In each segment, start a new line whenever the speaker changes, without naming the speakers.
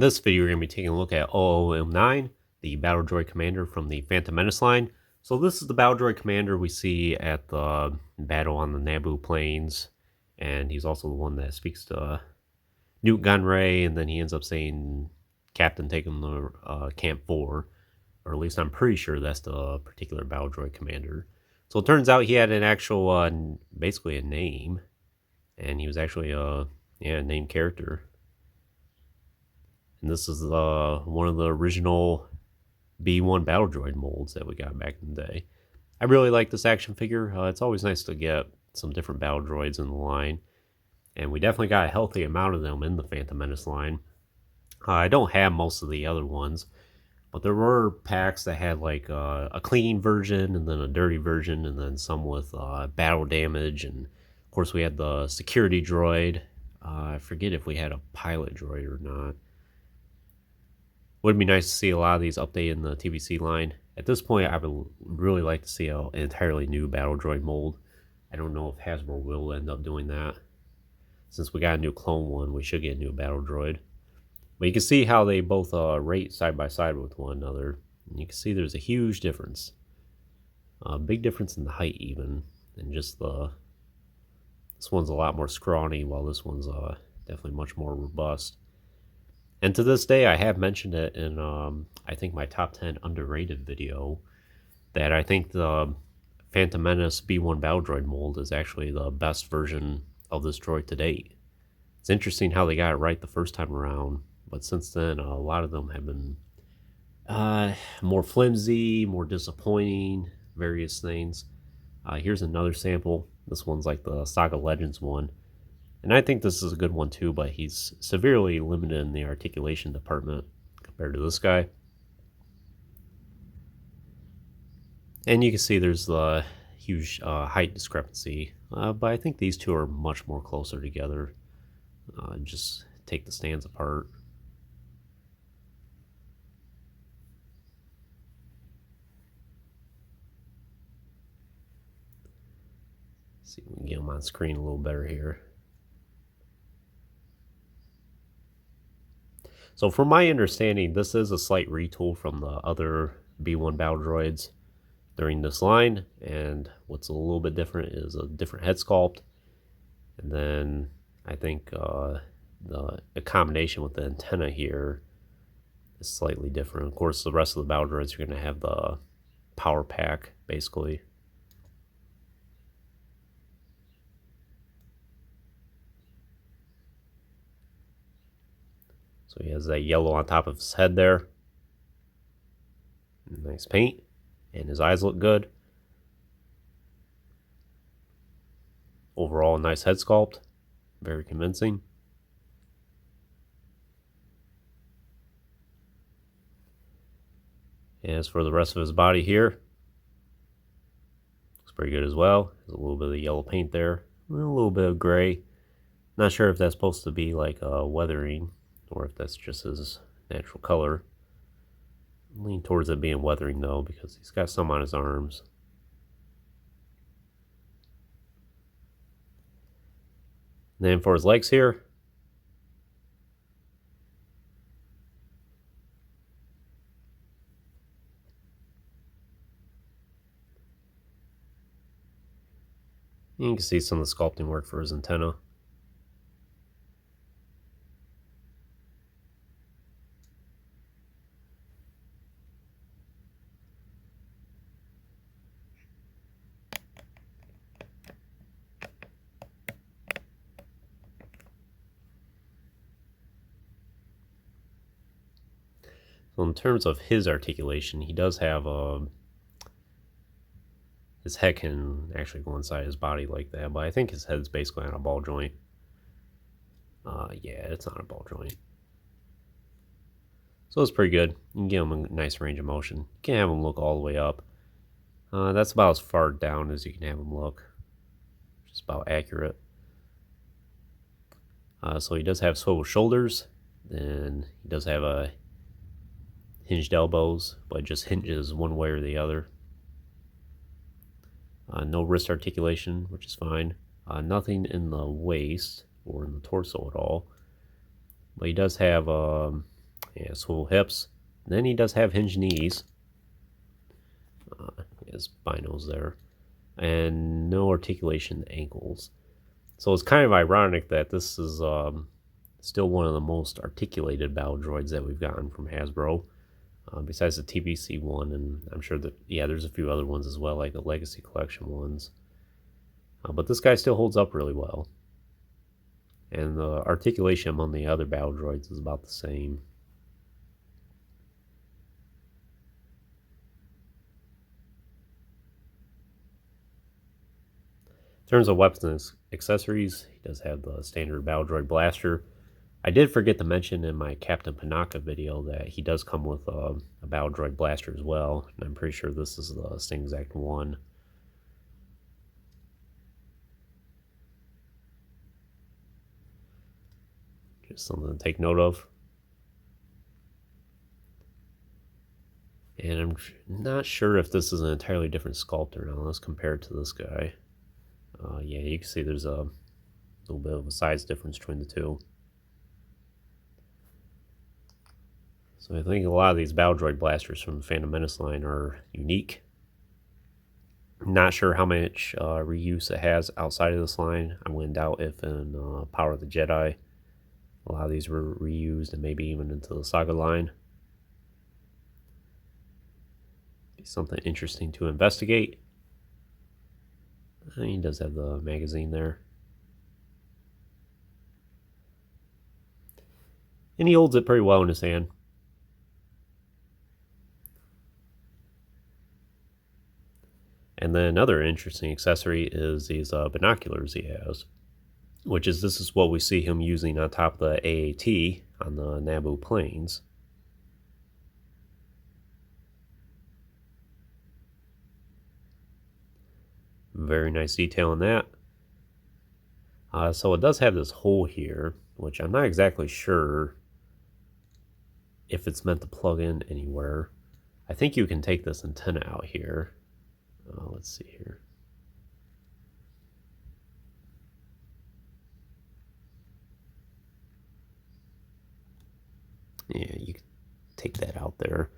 this video, we're going to be taking a look at OOM-9, the Battle Droid Commander from the Phantom Menace line. So this is the Battle Droid Commander we see at the battle on the Naboo plains, and he's also the one that speaks to Newt Gunray, and then he ends up saying, Captain, take him to Camp 4, or at least I'm pretty sure that's the particular Battle Droid Commander. So it turns out he had an actual, basically a name, and he was actually a named character. And this is one of the original B1 Battle Droid molds that we got back in the day. I really like this action figure. It's always nice to get some different Battle Droids in the line. And we definitely got a healthy amount of them in the Phantom Menace line. I don't have most of the other ones, but there were packs that had like a clean version and then a dirty version, and then some with battle damage. And of course we had the security droid. I forget if we had a pilot droid or not. Would be nice to see a lot of these updated in the TBC line. At this point, I would really like to see an entirely new Battle Droid mold. I don't know if Hasbro will end up doing that. Since we got a new clone one, we should get a new Battle Droid. But you can see how they both rate side by side with one another. And you can see there's a huge difference. A big difference in the height even. And just this one's a lot more scrawny, while this one's definitely much more robust. And to this day, I have mentioned it in, I think, my top 10 underrated video, that I think the Phantom Menace B1 Battle Droid mold is actually the best version of this droid to date. It's interesting how they got it right the first time around, but since then, a lot of them have been more flimsy, more disappointing, various things. Here's another sample. This one's like the Saga Legends one. And I think this is a good one too, but he's severely limited in the articulation department compared to this guy. And you can see there's the huge height discrepancy, but I think these two are much more closer together. Just take the stands apart. See if we can get them on screen a little better here. So from my understanding, this is a slight retool from the other B1 Battle Droids during this line, and what's a little bit different is a different head sculpt, and then I think the combination with the antenna here is slightly different. Of course, the rest of the Battle Droids are going to have the power pack, basically. So he has that yellow on top of his head there. Nice paint. And his eyes look good. Overall, a nice head sculpt. Very convincing. As for the rest of his body here, looks pretty good as well. There's a little bit of yellow paint there. A little bit of gray. Not sure if that's supposed to be like weathering, or if that's just his natural color. Lean towards it being weathering though, because he's got some on his arms. And then for his legs here, you can see some of the sculpting work for his antenna. So in terms of his articulation, he does have his head can actually go inside his body like that, but I think his head's basically on a ball joint. Yeah, it's not a ball joint. So it's pretty good. You can give him a nice range of motion. You can have him look all the way up. That's about as far down as you can have him look. Just about accurate. So he does have swivel shoulders. Then he does have a hinged elbows, but it just hinges one way or the other. No wrist articulation, which is fine. Nothing in the waist or in the torso at all. But he does have Yeah, swivel hips. And then he does have hinged knees. His binos there. And no articulation ankles. So it's kind of ironic that this is still one of the most articulated battle droids that we've gotten from Hasbro. Besides the TBC one, and I'm sure that, yeah, there's a few other ones as well, like the Legacy Collection ones. But this guy still holds up really well. And the articulation among the other battle droids is about the same. In terms of weapons and accessories, he does have the standard battle droid blaster. I did forget to mention in my Captain Panaka video that he does come with a battle droid blaster as well, and I'm pretty sure this is the same exact one. Just something to take note of. And I'm not sure if this is an entirely different sculptor now. Let's compare it to this guy. Yeah, you can see there's a little bit of a size difference between the two. So I think a lot of these battle droid blasters from the Phantom Menace line are unique. Not sure how much reuse it has outside of this line. I wouldn't doubt if in Power of the Jedi a lot of these were reused, and maybe even into the Saga line. Be something interesting to investigate. He does have the magazine there. And he holds it pretty well in his hand. And then another interesting accessory is these binoculars he has, which is, this is what we see him using on top of the AAT on the Naboo plains. Very nice detail in that. So it does have this hole here, which I'm not exactly sure if it's meant to plug in anywhere. I think you can take this antenna out here. Let's see here. Yeah, you can take that out there.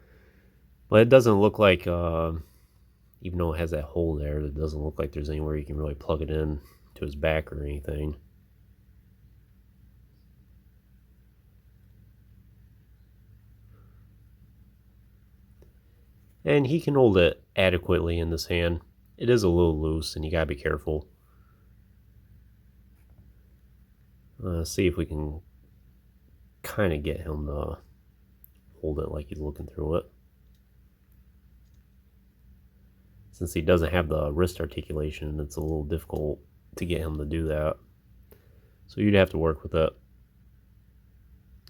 But it doesn't look like, even though it has that hole there, it doesn't look like there's anywhere you can really plug it in to his back or anything. And he can hold it adequately in this hand. It is a little loose, and you gotta be careful. See if we can kind of get him to hold it like he's looking through it. Since he doesn't have the wrist articulation, it's a little difficult to get him to do that. So you'd have to work with it.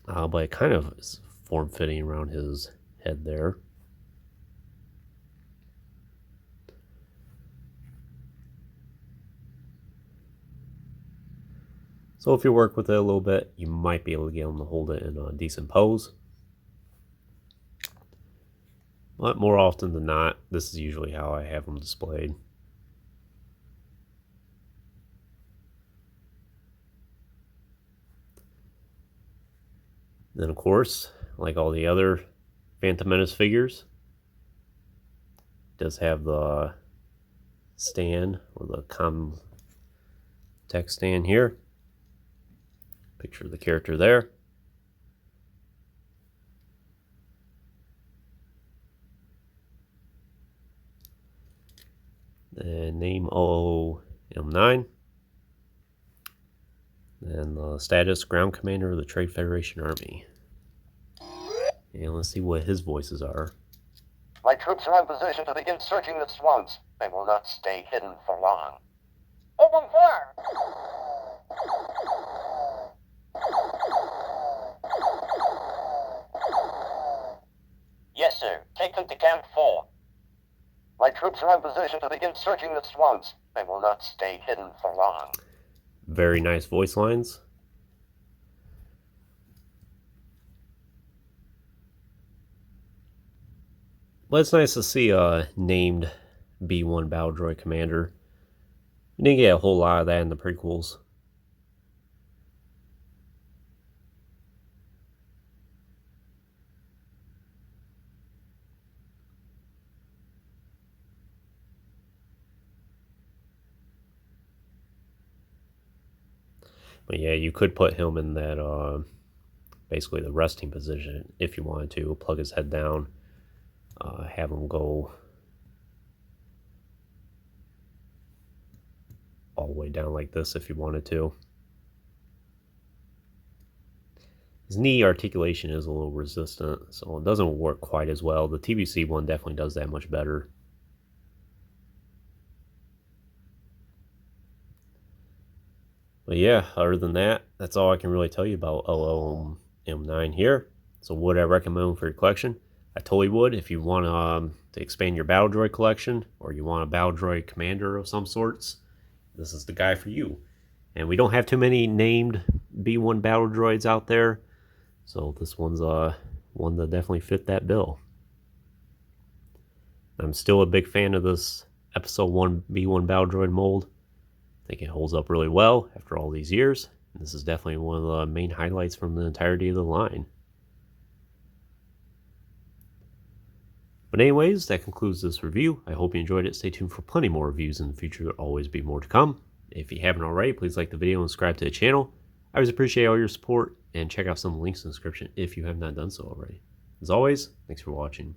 But it kind of is form-fitting around his head there. So if you work with it a little bit, you might be able to get him to hold it in a decent pose. But more often than not, this is usually how I have them displayed. Then of course, like all the other Phantom Menace figures, it does have the stand, or the comm text stand here. Picture of the character there. And name OOM-9. And the status, Ground Commander of the Trade Federation Army. And let's see what his voices are.
My troops are in position to begin searching the swamps. They will not stay hidden for long.
Open fire!
Yes, sir. Take them to Camp 4. My troops are in position to begin searching the swamps. They will not stay hidden for long.
Very nice voice lines. But it's nice to see a named B1 Battle Droid Commander. We didn't get a whole lot of that in the prequels. But yeah, you could put him in that, basically the resting position if you wanted to. Plug his head down, have him go all the way down like this if you wanted to. His knee articulation is a little resistant, so it doesn't work quite as well. The TBC one definitely does that much better. But yeah, other than that, that's all I can really tell you about OOM-9 here. So would I recommend for your collection? I totally would. If you want to expand your Battle Droid collection, or you want a Battle Droid commander of some sorts, this is the guy for you. And we don't have too many named B1 Battle Droids out there, so this one's one that definitely fit that bill. I'm still a big fan of this Episode 1 B1 Battle Droid mold. I think it holds up really well after all these years. This is definitely one of the main highlights from the entirety of the line. But anyways, that concludes this review. I hope you enjoyed it. Stay tuned for plenty more reviews in the future. There'll always be more to come. If you haven't already, please like the video and subscribe to the channel. I always appreciate all your support, and check out some of the links in the description if you have not done so already. As always, thanks for watching.